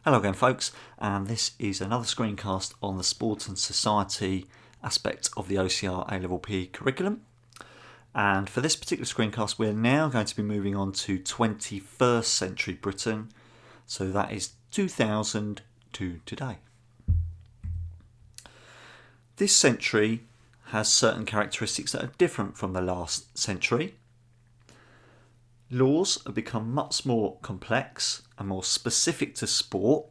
Hello again folks, and this is another screencast on the sport and society aspect of the OCR A-Level PE curriculum. And for this particular screencast we're now going to be moving on to 21st century Britain, so that is 2000 to today. This century has certain characteristics that are different from the last century. Laws have become much more complex and more specific to sport.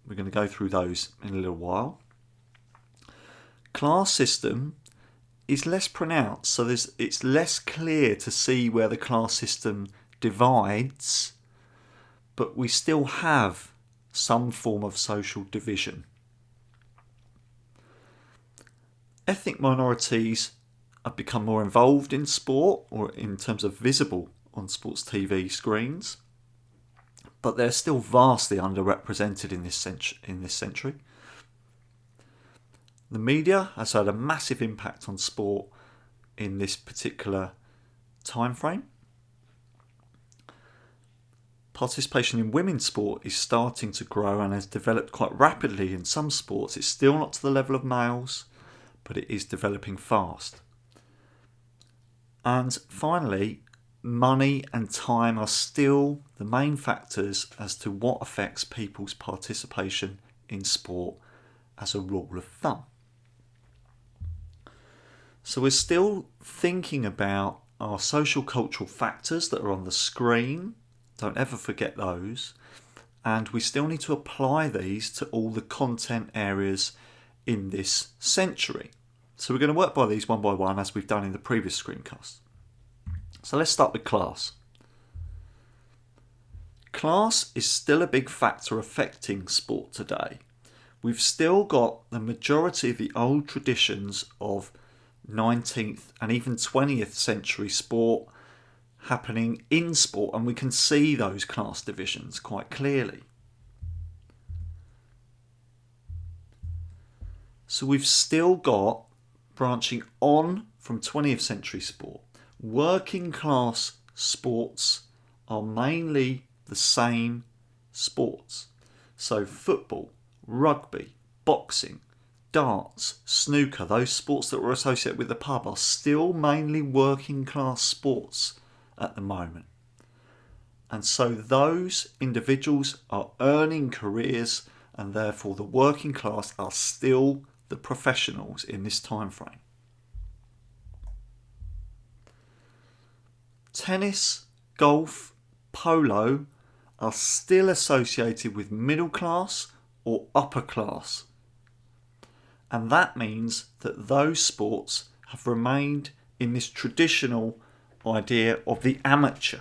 We're going to go through those in a little while. Class system is less pronounced, so it's less clear to see where the class system divides, but we still have some form of social division. Ethnic minorities have become more involved in sport, or in terms of visible on sports TV screens, but they're still vastly underrepresented in this century. The media has had a massive impact on sport in this particular time frame. Participation in women's sport is starting to grow and has developed quite rapidly in some sports. It's still not to the level of males, but it is developing fast. And finally, money and time are still the main factors as to what affects people's participation in sport as a rule of thumb. So we're still thinking about our social cultural factors that are on the screen. Don't ever forget those. And we still need to apply these to all the content areas in this century. So we're going to work by these one by one as we've done in the previous screencast. So let's start with class. Class is still a big factor affecting sport today. We've still got the majority of the old traditions of 19th and even 20th century sport happening in sport, and we can see those class divisions quite clearly. So we've still got, branching on from 20th century sport, working class sports are mainly the same sports. So football, rugby, boxing, darts, snooker, those sports that were associated with the pub are still mainly working class sports at the moment. And so those individuals are earning careers, and therefore the working class are still the professionals in this time frame. Tennis, golf, polo are still associated with middle class or upper class. And that means that those sports have remained in this traditional idea of the amateur.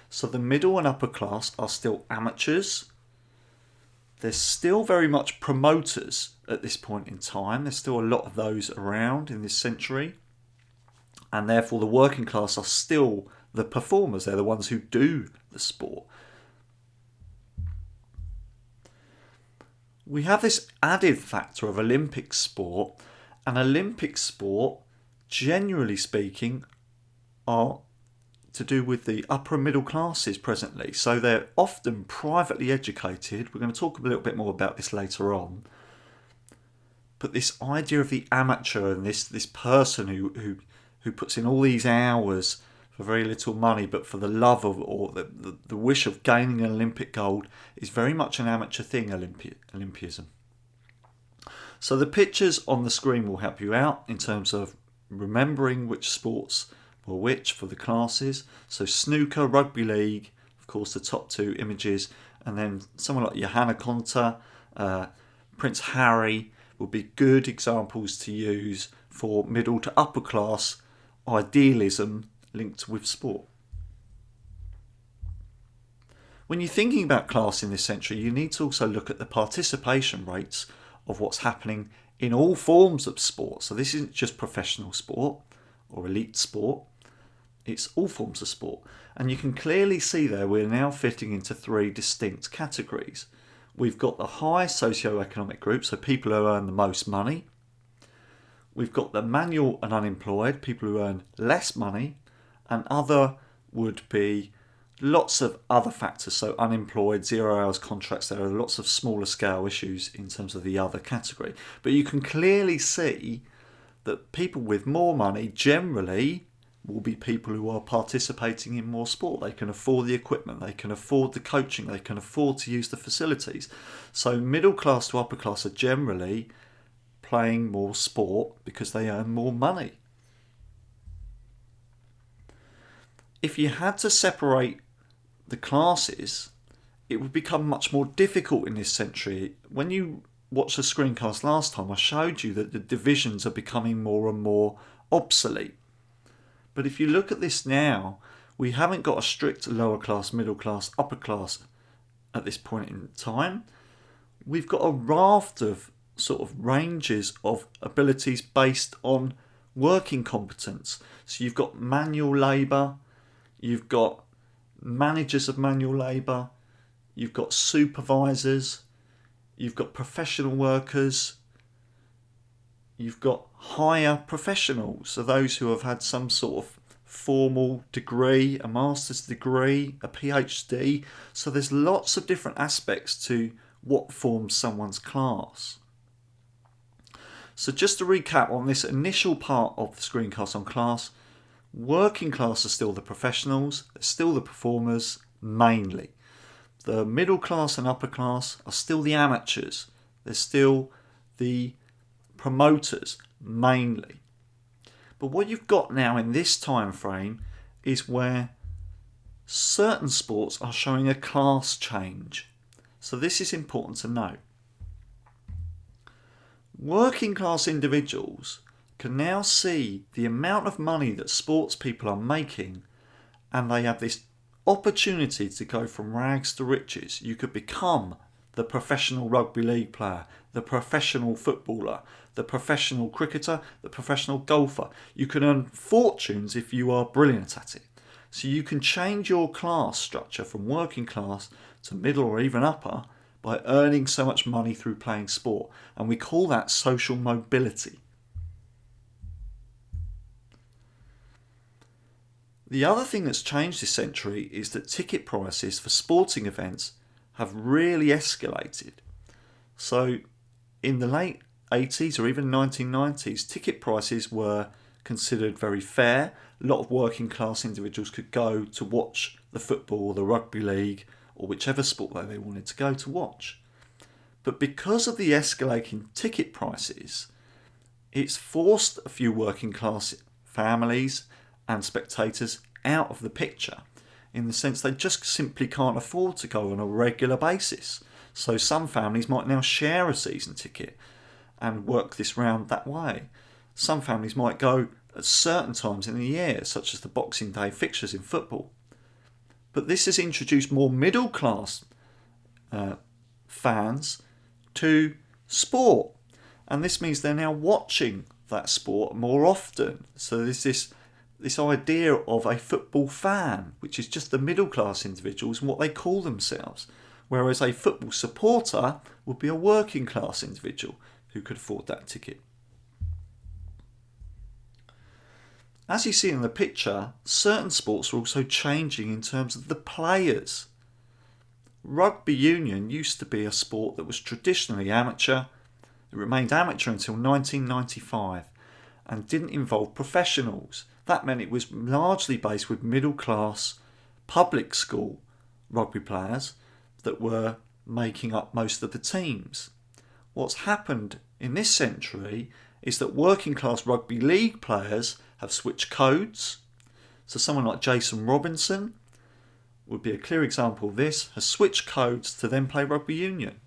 So the middle and upper class are still amateurs. There's still very much promoters at this point in time. There's still a lot of those around in this century. And therefore the working class are still the performers. They're the ones who do the sport. We have this added factor of Olympic sport, and Olympic sport, generally speaking, are to do with the upper and middle classes presently. So they're often privately educated. We're going to talk a little bit more about this later on. But this idea of the amateur and this person who puts in all these hours for very little money, but for the love of, or the wish of gaining an Olympic gold, is very much an amateur thing, Olympism. So the pictures on the screen will help you out in terms of remembering which sports were which for the classes. So snooker, rugby league, of course the top two images, and then someone like Johanna Konta, Prince Harry would be good examples to use for middle to upper class idealism linked with sport. When you're thinking about class in this century, you need to also look at the participation rates of what's happening in all forms of sport. So this isn't just professional sport or elite sport, it's all forms of sport. And you can clearly see there we're now fitting into three distinct categories. We've got the high socio-economic group, so people who earn the most money. We've got the manual and unemployed, people who earn less money, and other would be lots of other factors, so unemployed, 0 hours contracts, there are lots of smaller scale issues in terms of the other category. But you can clearly see that people with more money generally will be people who are participating in more sport. They can afford the equipment, they can afford the coaching, they can afford to use the facilities. So middle class to upper class are generally playing more sport because they earn more money. If you had to separate the classes, it would become much more difficult in this century. When you watched the screencast last time, I showed you that the divisions are becoming more and more obsolete. But if you look at this now, we haven't got a strict lower class, middle class, upper class at this point in time. We've got a raft of sort of ranges of abilities based on working competence. So you've got manual labour, you've got managers of manual labour, you've got supervisors, you've got professional workers, you've got higher professionals, so those who have had some sort of formal degree, a master's degree, a PhD. So there's lots of different aspects to what forms someone's class. So just to recap on this initial part of the screencast on class, working class are still the professionals, they're still the performers mainly. The middle class and upper class are still the amateurs, they're still the promoters mainly. But what you've got now in this time frame is where certain sports are showing a class change. So this is important to note. Working class individuals can now see the amount of money that sports people are making, and they have this opportunity to go from rags to riches. You could become the professional rugby league player, the professional footballer, the professional cricketer, the professional golfer. You can earn fortunes if you are brilliant at it. So you can change your class structure from working class to middle or even upper by earning so much money through playing sport. And we call that social mobility. The other thing that's changed this century is that ticket prices for sporting events have really escalated. So in the late 80s or even 1990s, ticket prices were considered very fair. A lot of working class individuals could go to watch the football or the rugby league or whichever sport that they wanted to go to watch. But because of the escalating ticket prices, it's forced a few working class families and spectators out of the picture, in the sense they just simply can't afford to go on a regular basis. So some families might now share a season ticket and work this round that way. Some families might go at certain times in the year, such as the Boxing Day fixtures in football. But this has introduced more middle class fans to sport, and this means they're now watching that sport more often. So there's this idea of a football fan, which is just the middle class individuals and what they call themselves, whereas a football supporter would be a working class individual who could afford that ticket. As you see in the picture, certain sports are also changing in terms of the players. Rugby union used to be a sport that was traditionally amateur. It remained amateur until 1995 and didn't involve professionals. That meant it was largely based with middle class public school rugby players that were making up most of the teams. What's happened in this century is that working class rugby league players have switched codes. So someone like Jason Robinson would be a clear example of this, has switched codes to then play rugby union.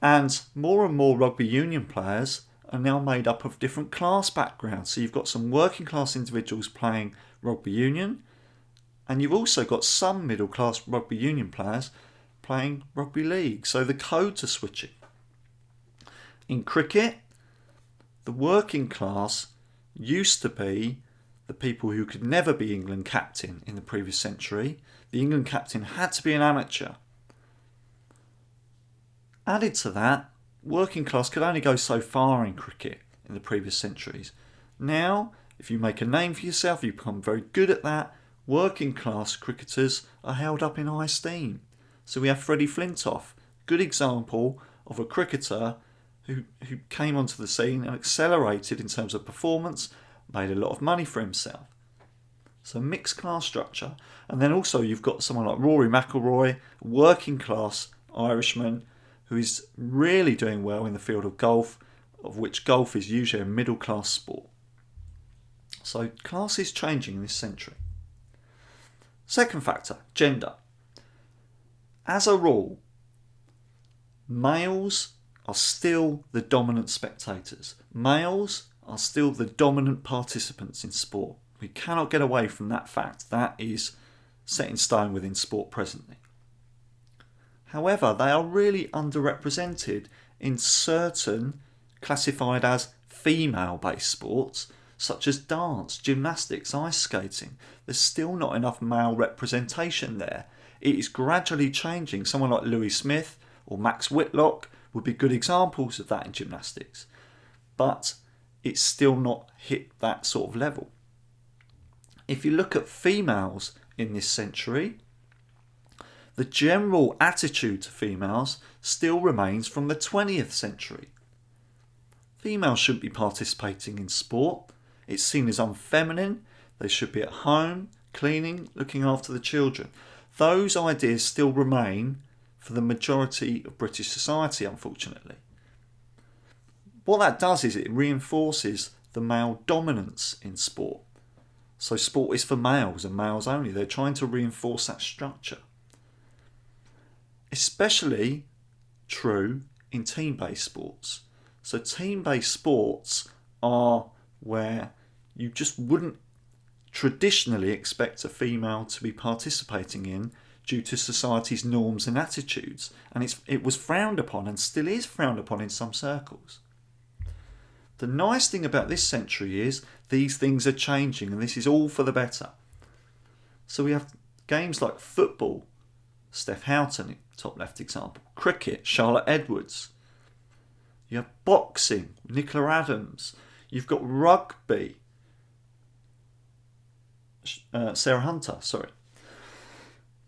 And more rugby union players are now made up of different class backgrounds. So you've got some working class individuals playing rugby union, and you've also got some middle class rugby union players playing rugby league. So the codes are switching. In cricket, the working class used to be the people who could never be England captain in the previous century. The England captain had to be an amateur. Added to that, working class could only go so far in cricket in the previous centuries. Now, if you make a name for yourself, you become very good at that, Working class cricketers are held up in high esteem. So we have Freddie Flintoff, good example of a cricketer who came onto the scene and accelerated in terms of performance, made a lot of money for himself. So mixed class structure. And then also you've got someone like Rory McIlroy, working class Irishman, who is really doing well in the field of golf, of which golf is usually a middle class sport. So class is changing in this century. Second factor, gender. As a rule, males are still the dominant spectators. Males are still the dominant participants in sport. We cannot get away from that fact. That is set in stone within sport presently. However, they are really underrepresented in certain classified as female-based sports, such as dance, gymnastics, ice skating. There's still not enough male representation there. It is gradually changing. Someone like Louis Smith or Max Whitlock would be good examples of that in gymnastics. But it's still not hit that sort of level. If you look at females in this century, the general attitude to females still remains from the 20th century. Females shouldn't be participating in sport. It's seen as unfeminine. They should be at home, cleaning, looking after the children. Those ideas still remain for the majority of British society, unfortunately. What that does is it reinforces the male dominance in sport. So sport is for males and males only. They're trying to reinforce that structure. Especially true in team-based sports. So team-based sports are where you just wouldn't traditionally expect a female to be participating in due to society's norms and attitudes. And it was frowned upon and still is frowned upon in some circles. The nice thing about this century is these things are changing and this is all for the better. So we have games like football, Steph Houghton, top left example, cricket, Charlotte Edwards. You have boxing, Nicola Adams. You've got rugby, Sarah Hunter, sorry.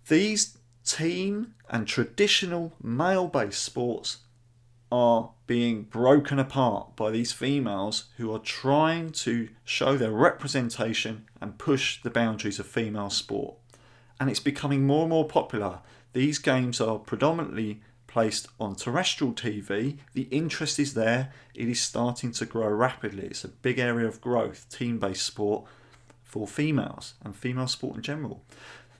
These team and traditional male-based sports are being broken apart by these females who are trying to show their representation and push the boundaries of female sport. And it's becoming more and more popular. These games are predominantly placed on terrestrial TV. The interest is there. It is starting to grow rapidly. It's a big area of growth, team-based sport for females and female sport in general.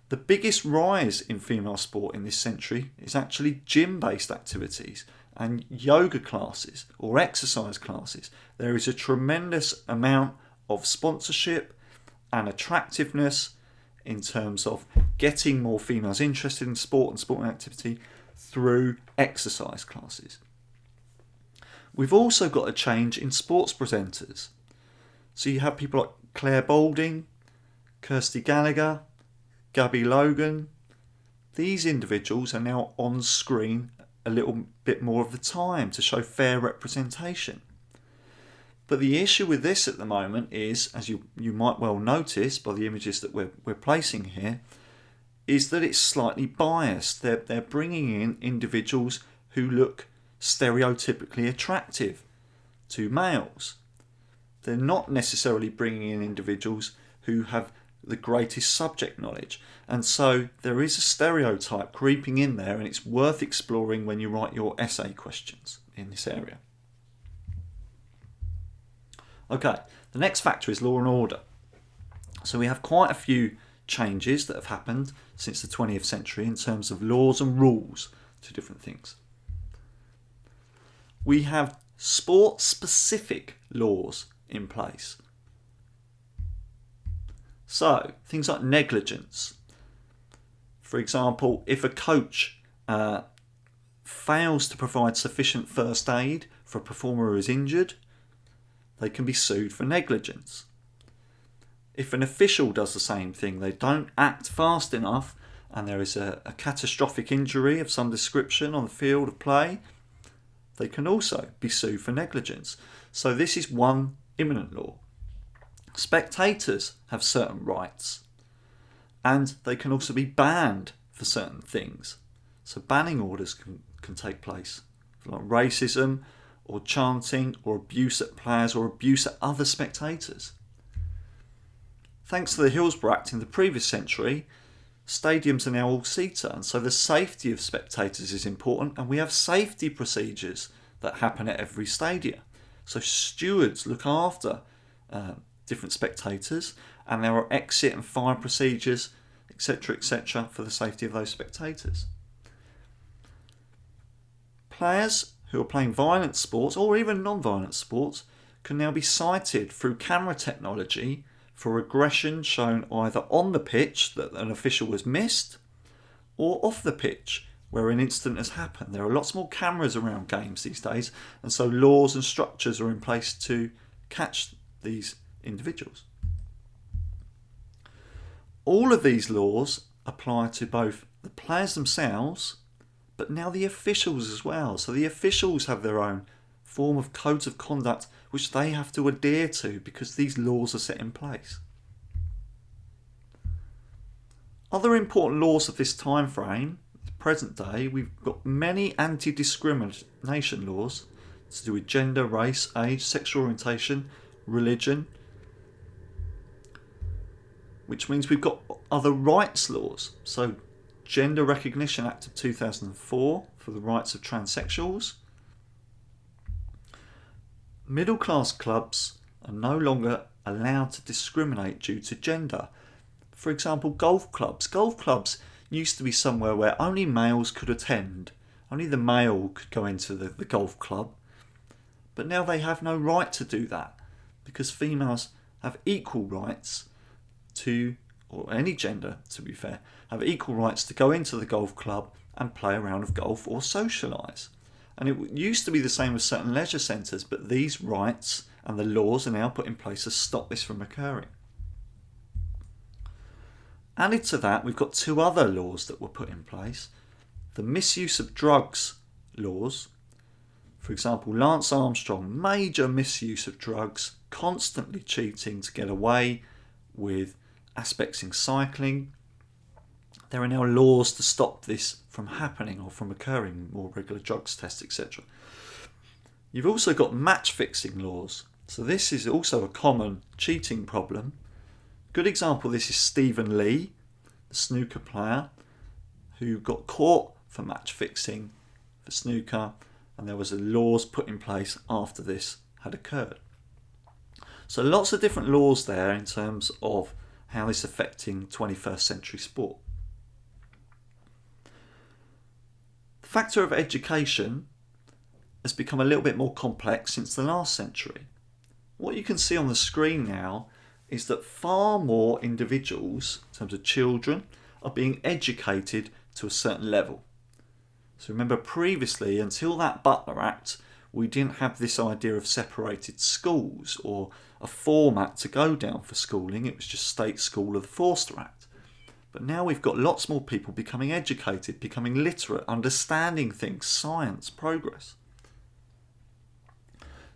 The biggest rise in female sport in this century is actually gym-based activities and yoga classes or exercise classes. There is a tremendous amount of sponsorship and attractiveness in terms of getting more females interested in sport and sporting activity through exercise classes. We've also got a change in sports presenters. So you have people like Claire Balding, Kirsty Gallagher, Gabby Logan. These individuals are now on screen a little bit more of the time to show fair representation. But the issue with this at the moment is, as you might well notice by the images that we're placing here, is that it's slightly biased. They're bringing in individuals who look stereotypically attractive to males. They're not necessarily bringing in individuals who have the greatest subject knowledge. And so there is a stereotype creeping in there, and it's worth exploring when you write your essay questions in this area. Okay, the next factor is law and order. So we have quite a few changes that have happened since the 20th century in terms of laws and rules to different things. We have sport-specific laws in place. So, things like negligence. For example, if a coach fails to provide sufficient first aid for a performer who is injured, they can be sued for negligence. If an official does the same thing, they don't act fast enough, and there is a catastrophic injury of some description on the field of play, they can also be sued for negligence. So this is one imminent law. Spectators have certain rights. and they can also be banned for certain things. So banning orders can take place for like racism or chanting or abuse at players or abuse at other spectators. Thanks to the Hillsborough Act in the previous century, stadiums are now all-seater, and so the safety of spectators is important, and we have safety procedures that happen at every stadium. So stewards look after different spectators, and there are exit and fire procedures, etc., for the safety of those spectators. Players who are playing violent sports or even non-violent sports can now be cited through camera technology for aggression shown either on the pitch that an official has missed or off the pitch where an incident has happened. There are lots more cameras around games these days, and so laws and structures are in place to catch these individuals. All of these laws apply to both the players themselves, but now the officials as well. So the officials have their own form of codes of conduct which they have to adhere to because these laws are set in place. Other important laws of this time frame, the present day, we've got many anti-discrimination laws to do with gender, race, age, sexual orientation, religion, which means we've got other rights laws. So Gender Recognition Act of 2004 for the rights of transsexuals. Middle class clubs are no longer allowed to discriminate due to gender. For example, golf clubs. Golf clubs used to be somewhere where only males could attend. Only the male could go into the golf club. But now they have no right to do that because females have equal rights to, or any gender to be fair, have equal rights to go into the golf club and play a round of golf or socialise. And it used to be the same with certain leisure centres, but these rights and the laws are now put in place to stop this from occurring. Added to that, we've got two other laws that were put in place. The misuse of drugs laws. For example, Lance Armstrong, major misuse of drugs, constantly cheating to get away with aspects in cycling. There are now laws to stop this from happening or from occurring, more regular drugs tests, etc. You've also got match fixing laws. So this is also a common cheating problem. Good example of this is Stephen Lee, the snooker player, who got caught for match fixing for snooker, and there was laws put in place after this had occurred. So lots of different laws there in terms of how this is affecting 21st century sport. The factor of education has become a little bit more complex since the last century. What you can see on the screen now is that far more individuals, in terms of children, are being educated to a certain level. So remember previously, until that Butler Act, we didn't have this idea of separated schools or a format to go down for schooling. It was just state school or the Forster Act. But now we've got lots more people becoming educated, becoming literate, understanding things, science, progress.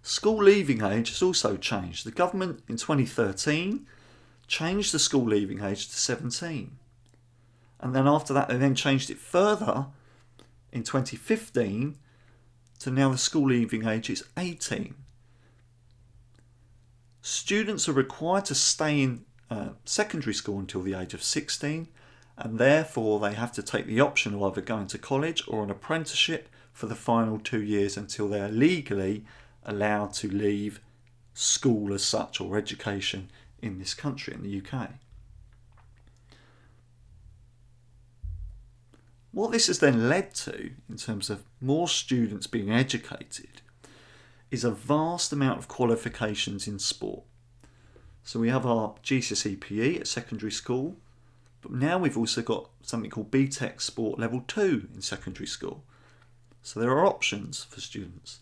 School leaving age has also changed. The government in 2013 changed the school leaving age to 17. And then after that, they then changed it further in 2015 to now the school leaving age is 18. Students are required to stay in secondary school until the age of 16, and therefore they have to take the option of either going to college or an apprenticeship for the final 2 years until they are legally allowed to leave school as such or education in this country, in the UK. What this has then led to, in terms of more students being educated, is a vast amount of qualifications in sport. So we have our GCSE-PE at secondary school, but now we've also got something called BTEC Sport Level 2 in secondary school. So there are options for students.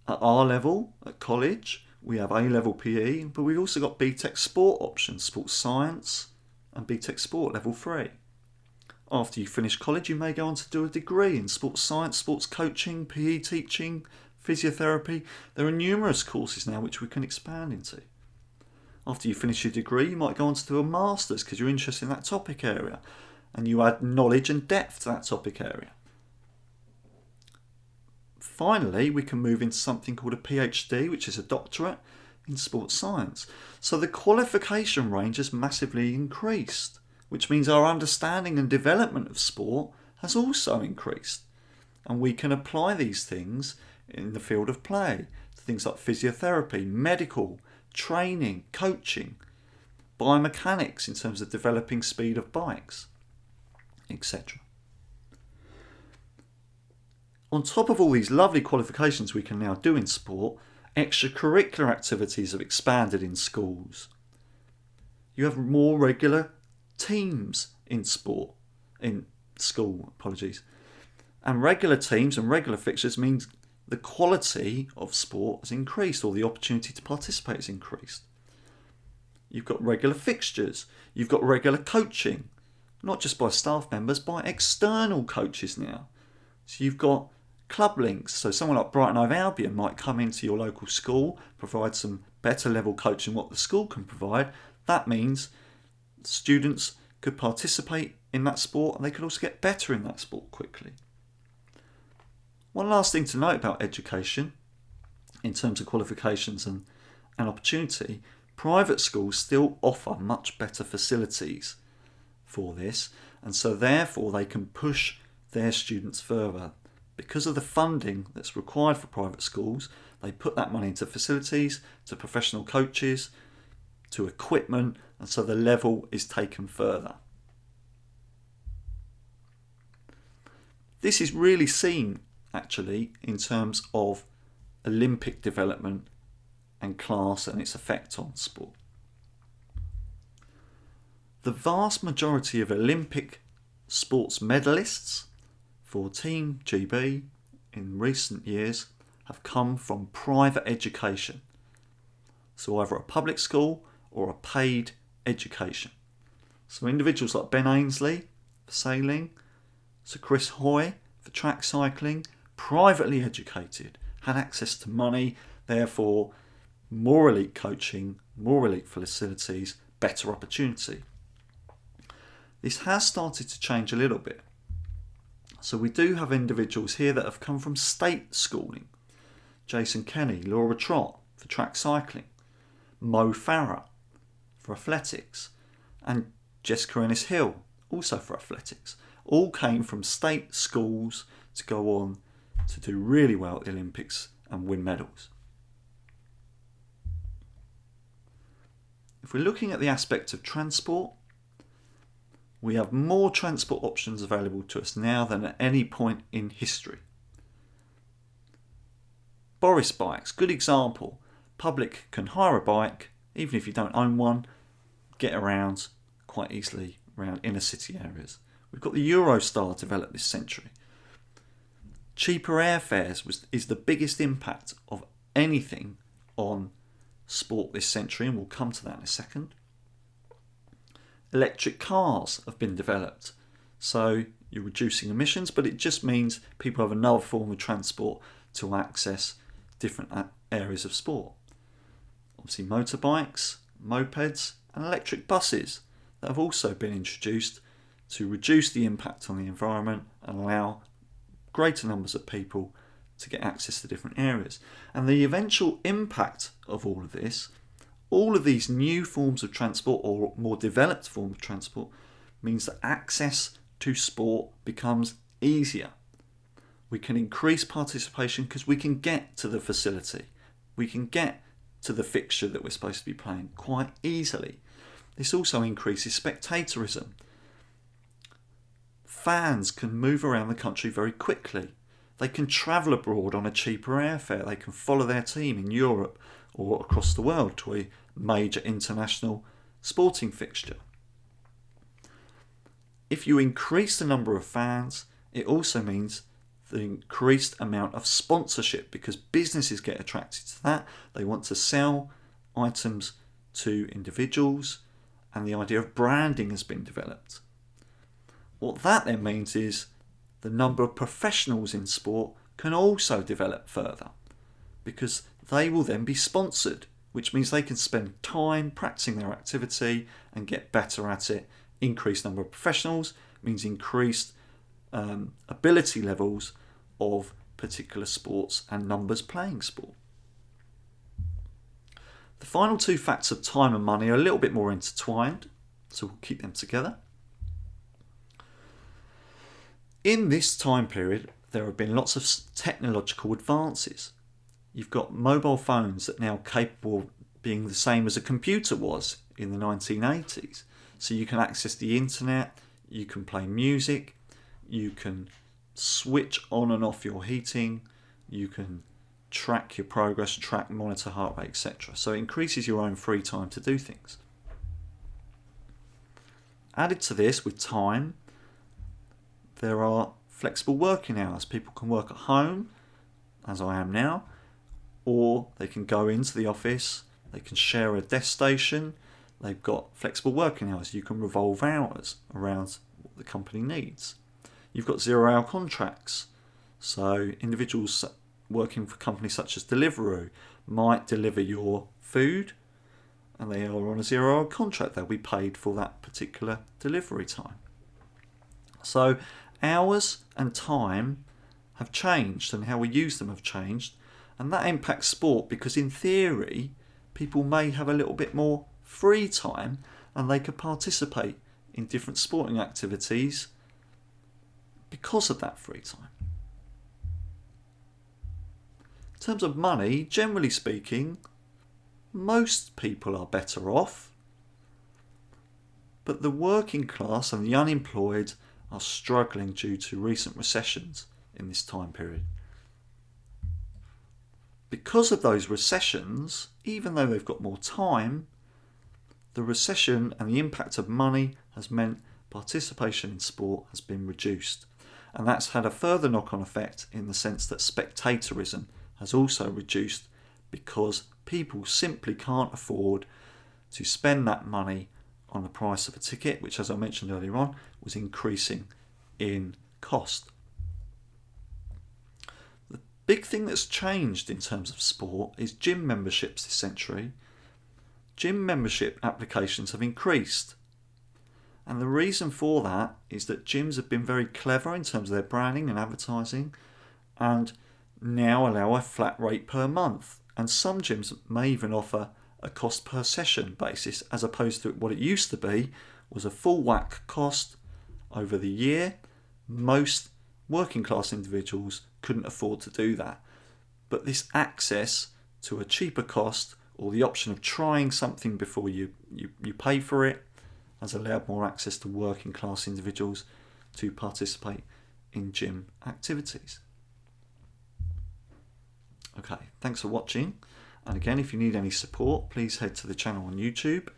At our level, at college, we have A-level PE, but we've also got BTEC Sport options, Sports Science and BTEC Sport Level 3. After you finish college, you may go on to do a degree in sports science, sports coaching, PE teaching, physiotherapy. There are numerous courses now which we can expand into. After you finish your degree, you might go on to do a master's because you're interested in that topic area, and you add knowledge and depth to that topic area. Finally, we can move into something called a PhD, which is a doctorate in sports science. So the qualification range has massively increased, which means our understanding and development of sport has also increased. And we can apply these things in the field of play, things like physiotherapy, medical, training, coaching, biomechanics in terms of developing speed of bikes, etc. On top of all these lovely qualifications we can now do in sport, extracurricular activities have expanded in schools. You have more regular teams in school, and regular teams and regular fixtures means the quality of sport has increased, or the opportunity to participate has increased. You've got regular fixtures, you've got regular coaching, not just by staff members, by external coaches now. So you've got club links, so someone like Brighton Hove Albion might come into your local school, provide some better level coaching what the school can provide. That means students could participate in that sport and they could also get better in that sport quickly. One last thing to note about education in terms of qualifications and opportunity, private schools still offer much better facilities for this, and so therefore they can push their students further. Because of the funding that's required for private schools, they put that money into facilities, to professional coaches, to equipment, and so the level is taken further. This is really seen actually in terms of Olympic development and class and its effect on sport. The vast majority of Olympic sports medalists for Team GB in recent years have come from private education. So either a public school or a paid education. So individuals like Ben Ainsley for sailing, Sir Chris Hoy for track cycling, privately educated, had access to money, therefore more elite coaching, more elite facilities, better opportunity. This has started to change a little bit. So we do have individuals here that have come from state schooling. Jason Kenny, Laura Trott for track cycling, Mo Farah for athletics, and Jessica Ennis-Hill also for athletics. All came from state schools to go on to do really well at the Olympics and win medals. If we're looking at the aspect of transport, we have more transport options available to us now than at any point in history. Boris bikes, good example. Public can hire a bike, even if you don't own one, get around quite easily around inner city areas. We've got the Eurostar developed this century. Cheaper airfares is the biggest impact of anything on sport this century, and we'll come to that in a second. Electric cars have been developed, so you're reducing emissions, but it just means people have another form of transport to access different areas of sport. Obviously motorbikes, mopeds and electric buses that have also been introduced to reduce the impact on the environment and allow greater numbers of people to get access to different areas. And the eventual impact of all of this, all of these new forms of transport or more developed forms of transport, means that access to sport becomes easier. We can increase participation because we can get to the facility. We can get to the fixture that we're supposed to be playing quite easily. This also increases spectatorism. Fans can move around the country very quickly. They can travel abroad on a cheaper airfare. They can follow their team in Europe or across the world to a major international sporting fixture. If you increase the number of fans, it also means the increased amount of sponsorship, because businesses get attracted to that. They want to sell items to individuals, and the idea of branding has been developed. What that then means is the number of professionals in sport can also develop further, because they will then be sponsored which means they can spend time practicing their activity and get better at it. Increased number of professionals means increased ability levels of particular sports and numbers playing sport. The final two facts of time and money are a little bit more intertwined, so we'll keep them together. In this time period, there have been lots of technological advances. You've got mobile phones that are now capable of being the same as a computer was in the 1980s. So you can access the internet, you can play music, you can switch on and off your heating, you can track your progress, monitor heart rate, etc. So it increases your own free time to do things. Added to this, with time, there are flexible working hours. People can work at home, as I am now, or they can go into the office, they can share a desk station, they've got flexible working hours. You can revolve hours around what the company needs. You've got 0-hour contracts. So individuals working for companies such as Deliveroo might deliver your food and they are on a 0-hour contract. They'll be paid for that particular delivery time. So hours and time have changed and how we use them have changed, and that impacts sport because in theory people may have a little bit more free time and they could participate in different sporting activities because of that free time. In terms of money, generally speaking, most people are better off, but the working class and the unemployed are struggling due to recent recessions in this time period. Because of those recessions, even though they've got more time, the recession and the impact of money has meant participation in sport has been reduced. And that's had a further knock-on effect in the sense that spectatorism has also reduced because people simply can't afford to spend that money on the price of a ticket, which, as I mentioned earlier on, was increasing in cost. The big thing that's changed in terms of sport is gym memberships this century. Gym membership applications have increased. And the reason for that is that gyms have been very clever in terms of their branding and advertising and now allow a flat rate per month. And some gyms may even offer a cost per session basis as opposed to what it used to be was a full whack cost over the year. Most working class individuals couldn't afford to do that. But this access to a cheaper cost or the option of trying something before you pay for it has allowed more access to working class individuals to participate in gym activities. Okay, thanks for watching. And again, if you need any support, please head to the channel on YouTube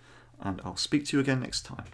and I'll speak to you again next time.